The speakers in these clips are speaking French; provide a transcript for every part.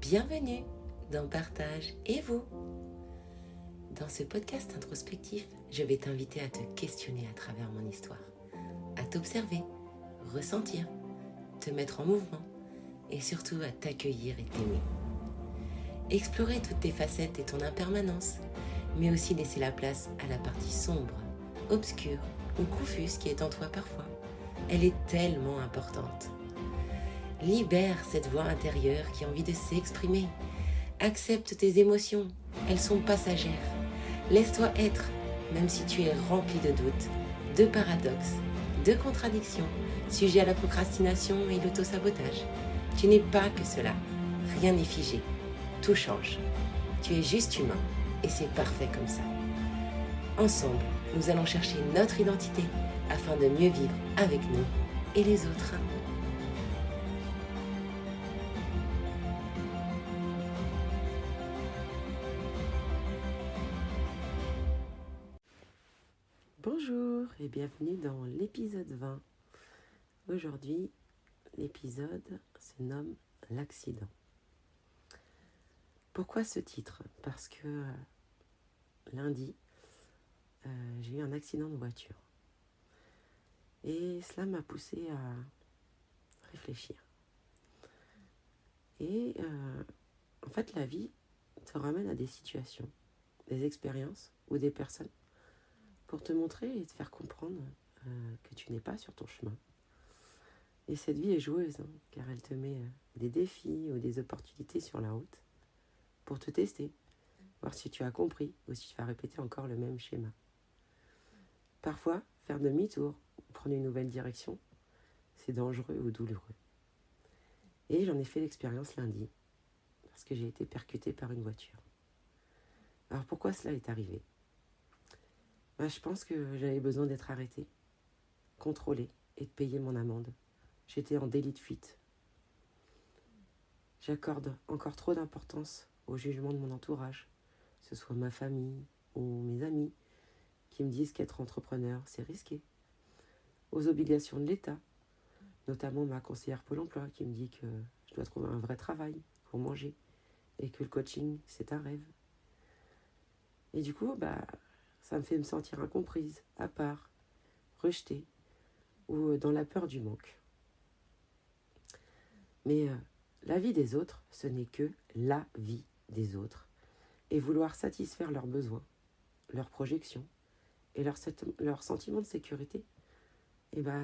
Bienvenue dans Partage et vous. Dans ce podcast introspectif, je vais t'inviter à te questionner à travers mon histoire, à t'observer, ressentir, te mettre en mouvement et surtout à t'accueillir et t'aimer. Explorer toutes tes facettes et ton impermanence, mais aussi laisser la place à la partie sombre, obscure ou confuse qui est en toi parfois. Elle est tellement importante. Libère cette voix intérieure qui a envie de s'exprimer. Accepte tes émotions, elles sont passagères. Laisse-toi être, même si tu es rempli de doutes, de paradoxes, de contradictions, sujet à la procrastination et l'autosabotage. Tu n'es pas que cela, rien n'est figé, tout change. Tu es juste humain et c'est parfait comme ça. Ensemble, nous allons chercher notre identité afin de mieux vivre avec nous et les autres. Bonjour et bienvenue dans l'épisode 20. Aujourd'hui, l'épisode se nomme l'accident. Pourquoi ce titre ? Parce que lundi, j'ai eu un accident de voiture. Et cela m'a poussé à réfléchir. Et en fait, la vie te ramène à des situations, des expériences ou des personnes pour te montrer et te faire comprendre que tu n'es pas sur ton chemin. Et cette vie est joueuse, car elle te met des défis ou des opportunités sur la route pour te tester, voir si tu as compris ou si tu vas répéter encore le même schéma. Parfois, faire demi-tour ou prendre une nouvelle direction, c'est dangereux ou douloureux. Et j'en ai fait l'expérience lundi, parce que j'ai été percutée par une voiture. Alors pourquoi cela est arrivé ? Je pense que j'avais besoin d'être arrêtée, contrôlée et de payer mon amende. J'étais en délit de fuite. J'accorde encore trop d'importance au jugement de mon entourage, que ce soit ma famille ou mes amis, qui me disent qu'être entrepreneur, c'est risqué. Aux obligations de l'État, notamment ma conseillère Pôle emploi qui me dit que je dois trouver un vrai travail pour manger et que le coaching, c'est un rêve. Et du coup, ça me fait me sentir incomprise, à part, rejetée ou dans la peur du manque. Mais la vie des autres, ce n'est que la vie des autres. Et vouloir satisfaire leurs besoins, leurs projections et leur sentiment de sécurité,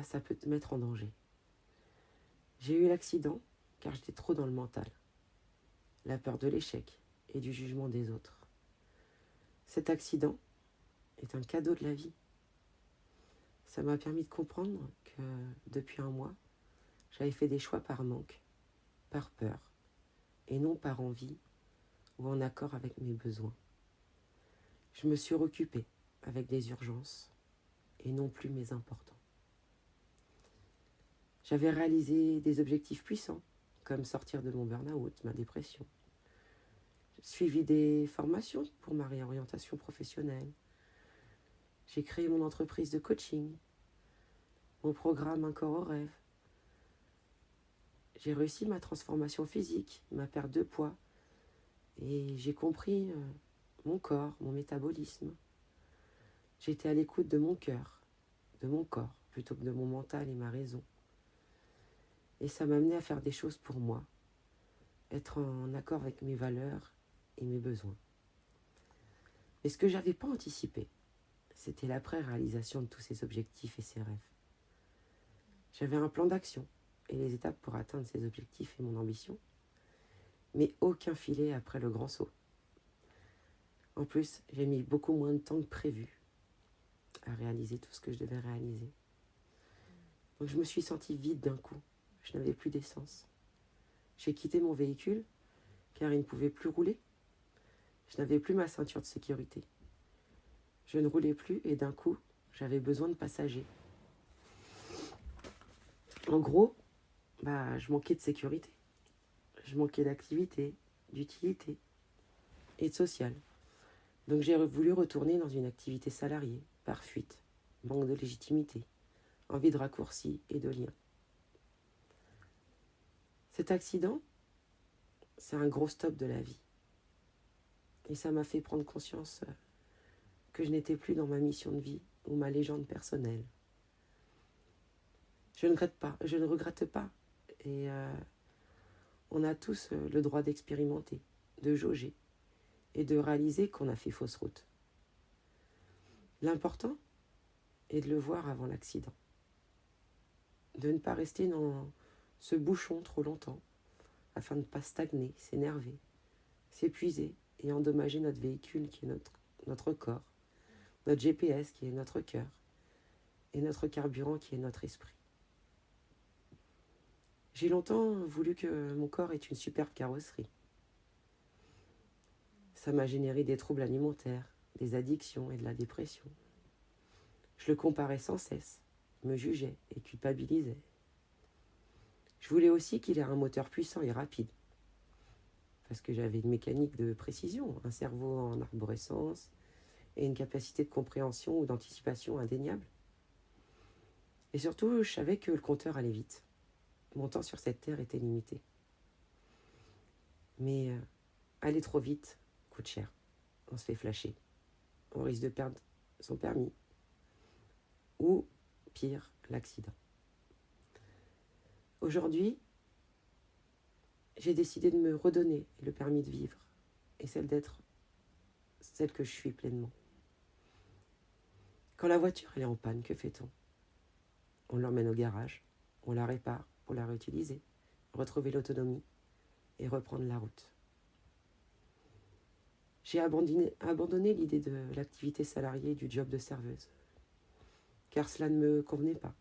ça peut te mettre en danger. J'ai eu l'accident car j'étais trop dans le mental. La peur de l'échec et du jugement des autres. Cet accident est un cadeau de la vie. Ça m'a permis de comprendre que depuis un mois, j'avais fait des choix par manque, par peur, et non par envie ou en accord avec mes besoins. Je me suis occupée avec des urgences et non plus mes importants. J'avais réalisé des objectifs puissants, comme sortir de mon burn-out, ma dépression. J'ai suivi des formations pour ma réorientation professionnelle. J'ai créé mon entreprise de coaching, mon programme Un corps au rêve. J'ai réussi ma transformation physique, ma perte de poids, et j'ai compris mon corps, mon métabolisme. J'étais à l'écoute de mon cœur, de mon corps, plutôt que de mon mental et ma raison. Et ça m'a amené à faire des choses pour moi, être en accord avec mes valeurs et mes besoins. Mais ce que je n'avais pas anticipé, c'était l'après-réalisation de tous ces objectifs et ces rêves. J'avais un plan d'action et les étapes pour atteindre ces objectifs et mon ambition, mais aucun filet après le grand saut. En plus, j'ai mis beaucoup moins de temps que prévu à réaliser tout ce que je devais réaliser. Donc je me suis sentie vide d'un coup. Je n'avais plus d'essence. J'ai quitté mon véhicule car il ne pouvait plus rouler. Je n'avais plus ma ceinture de sécurité. Je ne roulais plus et d'un coup, j'avais besoin de passagers. En gros, je manquais de sécurité. Je manquais d'activité, d'utilité et de social. Donc j'ai voulu retourner dans une activité salariée, par fuite, manque de légitimité, envie de raccourcis et de liens. Cet accident c'est un gros stop de la vie. Et ça m'a fait prendre conscience que je n'étais plus dans ma mission de vie ou ma légende personnelle. Je ne regrette pas. Et on a tous le droit d'expérimenter, de jauger et de réaliser qu'on a fait fausse route. L'important est de le voir avant l'accident. De ne pas rester dans ce bouchon trop longtemps afin de ne pas stagner, s'énerver, s'épuiser et endommager notre véhicule qui est notre corps, notre GPS qui est notre cœur et notre carburant qui est notre esprit. J'ai longtemps voulu que mon corps ait une superbe carrosserie. Ça m'a généré des troubles alimentaires, des addictions et de la dépression. Je le comparais sans cesse, me jugeais et culpabilisais. Je voulais aussi qu'il ait un moteur puissant et rapide, parce que j'avais une mécanique de précision, un cerveau en arborescence et une capacité de compréhension ou d'anticipation indéniable. Et surtout, je savais que le compteur allait vite. Mon temps sur cette terre était limité. Mais aller trop vite coûte cher. On se fait flasher. On risque de perdre son permis. Ou, pire, l'accident. Aujourd'hui, j'ai décidé de me redonner le permis de vivre et celle d'être celle que je suis pleinement. Quand la voiture elle est en panne, que fait-on? On l'emmène au garage, on la répare pour la réutiliser, retrouver l'autonomie et reprendre la route. J'ai abandonné l'idée de l'activité salariée et du job de serveuse, car cela ne me convenait pas.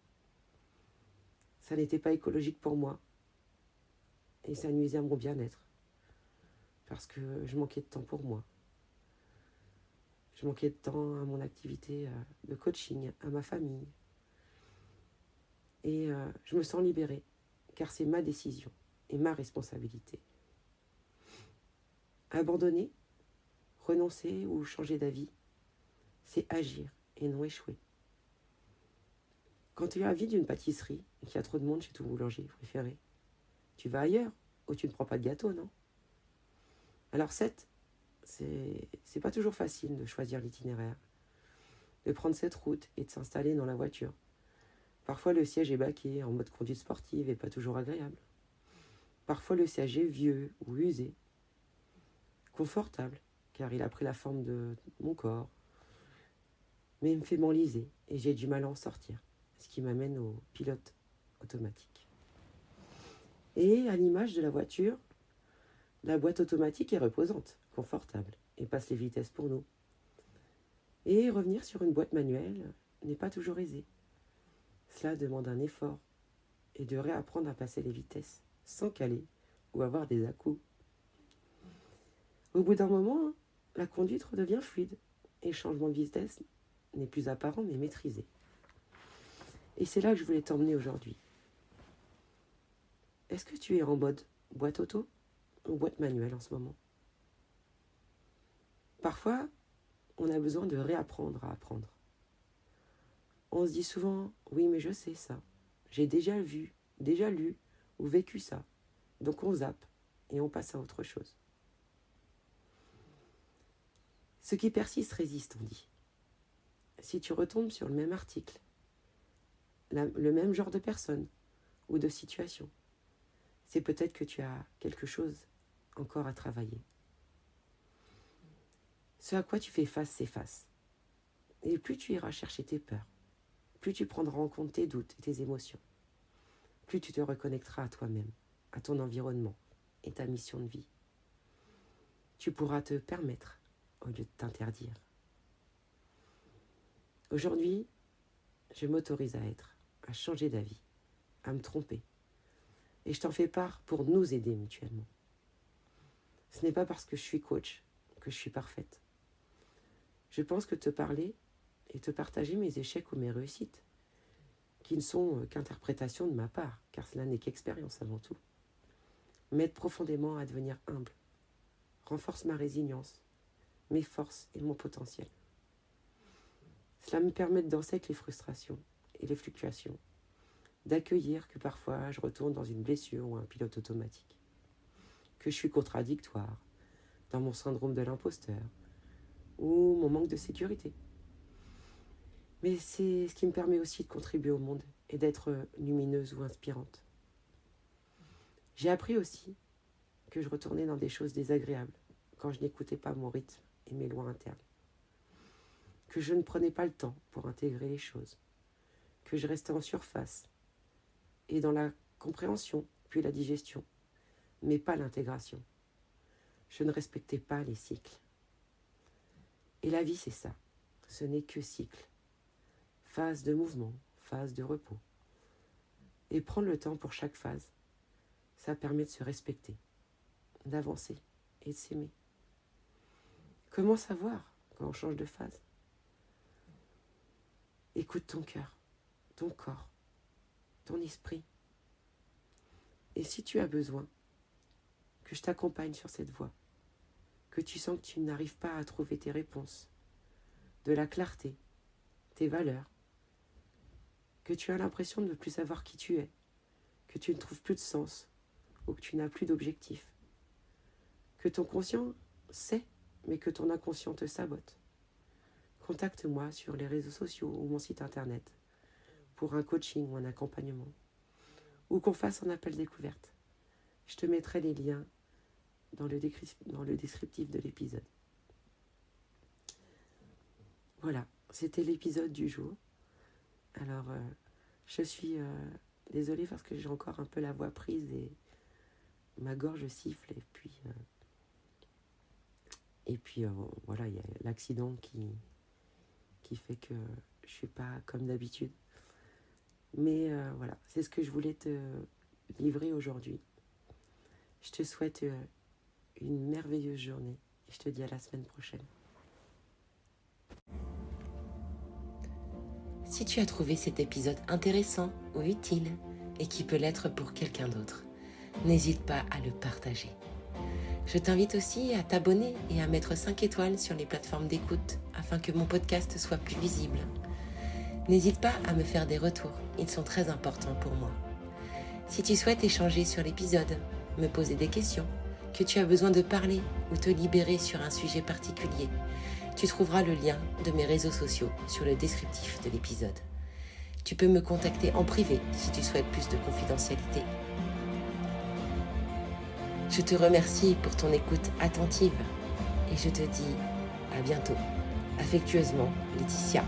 Ça n'était pas écologique pour moi et ça nuisait à mon bien-être, parce que je manquais de temps pour moi. Je manquais de temps à mon activité de coaching, à ma famille. Et je me sens libérée, car c'est ma décision et ma responsabilité. Abandonner, renoncer ou changer d'avis, c'est agir et non échouer. Quand tu es à vide d'une pâtisserie et qu'il y a trop de monde chez ton boulanger préféré, tu vas ailleurs ou tu ne prends pas de gâteau, non? Alors c'est pas toujours facile de choisir l'itinéraire, de prendre cette route et de s'installer dans la voiture. Parfois le siège est baqué en mode conduite sportive et pas toujours agréable. Parfois le siège est vieux ou usé, confortable car il a pris la forme de mon corps, mais il me fait m'enliser et j'ai du mal à en sortir, ce qui m'amène au pilote automatique. Et à l'image de la voiture, la boîte automatique est reposante, confortable et passe les vitesses pour nous. Et revenir sur une boîte manuelle n'est pas toujours aisé. Cela demande un effort et de réapprendre à passer les vitesses sans caler ou avoir des à-coups. Au bout d'un moment, la conduite redevient fluide et le changement de vitesse n'est plus apparent mais maîtrisé. Et c'est là que je voulais t'emmener aujourd'hui. Est-ce que tu es en mode boîte auto ou boîte manuelle en ce moment? Parfois, on a besoin de réapprendre à apprendre. On se dit souvent, oui mais je sais ça, j'ai déjà vu, déjà lu ou vécu ça. Donc on zappe et on passe à autre chose. Ce qui persiste résiste, on dit. Si tu retombes sur le même article, le même genre de personne ou de situation, c'est peut-être que tu as quelque chose encore à travailler. Ce à quoi tu fais face s'efface. Et plus tu iras chercher tes peurs, plus tu prendras en compte tes doutes et tes émotions, plus tu te reconnecteras à toi-même, à ton environnement et ta mission de vie. Tu pourras te permettre au lieu de t'interdire. Aujourd'hui, je m'autorise à être, à changer d'avis, à me tromper. Et je t'en fais part pour nous aider mutuellement. Ce n'est pas parce que je suis coach que je suis parfaite. Je pense que te parler et te partager mes échecs ou mes réussites, qui ne sont qu'interprétations de ma part, car cela n'est qu'expérience avant tout, m'aide profondément à devenir humble, renforce ma résilience, mes forces et mon potentiel. Cela me permet de danser avec les frustrations et les fluctuations, d'accueillir que parfois je retourne dans une blessure ou un pilote automatique, que je suis contradictoire, dans mon syndrome de l'imposteur ou mon manque de sécurité. Mais c'est ce qui me permet aussi de contribuer au monde et d'être lumineuse ou inspirante. J'ai appris aussi que je retournais dans des choses désagréables quand je n'écoutais pas mon rythme et mes lois internes. Que je ne prenais pas le temps pour intégrer les choses. Que je restais en surface et dans la compréhension puis la digestion, mais pas l'intégration. Je ne respectais pas les cycles. Et la vie, c'est ça. Ce n'est que cycle. Phase de mouvement, phase de repos. Et prendre le temps pour chaque phase, ça permet de se respecter, d'avancer et de s'aimer. Comment savoir quand on change de phase? Écoute ton cœur, ton corps, ton esprit. Et si tu as besoin que je t'accompagne sur cette voie, que tu sens que tu n'arrives pas à trouver tes réponses, de la clarté, tes valeurs, que tu as l'impression de ne plus savoir qui tu es, que tu ne trouves plus de sens ou que tu n'as plus d'objectif, que ton conscient sait mais que ton inconscient te sabote, contacte-moi sur les réseaux sociaux ou mon site internet pour un coaching ou un accompagnement, ou qu'on fasse un appel découverte. Je te mettrai les liens dans le descriptif de l'épisode. Voilà, c'était l'épisode du jour. Alors, je suis désolée parce que j'ai encore un peu la voix prise et ma gorge siffle. Et puis voilà, il y a l'accident qui fait que je ne suis pas comme d'habitude. Mais voilà, c'est ce que je voulais te livrer aujourd'hui. Je te souhaite une merveilleuse journée et je te dis à la semaine prochaine. Si tu as trouvé cet épisode intéressant ou utile et qui peut l'être pour quelqu'un d'autre, n'hésite pas à le partager. Je t'invite aussi à t'abonner et à mettre 5 étoiles sur les plateformes d'écoute afin que mon podcast soit plus visible. N'hésite pas à me faire des retours, ils sont très importants pour moi. Si tu souhaites échanger sur l'épisode, me poser des questions, que tu as besoin de parler ou te libérer sur un sujet particulier, tu trouveras le lien de mes réseaux sociaux sur le descriptif de l'épisode. Tu peux me contacter en privé si tu souhaites plus de confidentialité. Je te remercie pour ton écoute attentive et je te dis à bientôt. Affectueusement, Laetitia.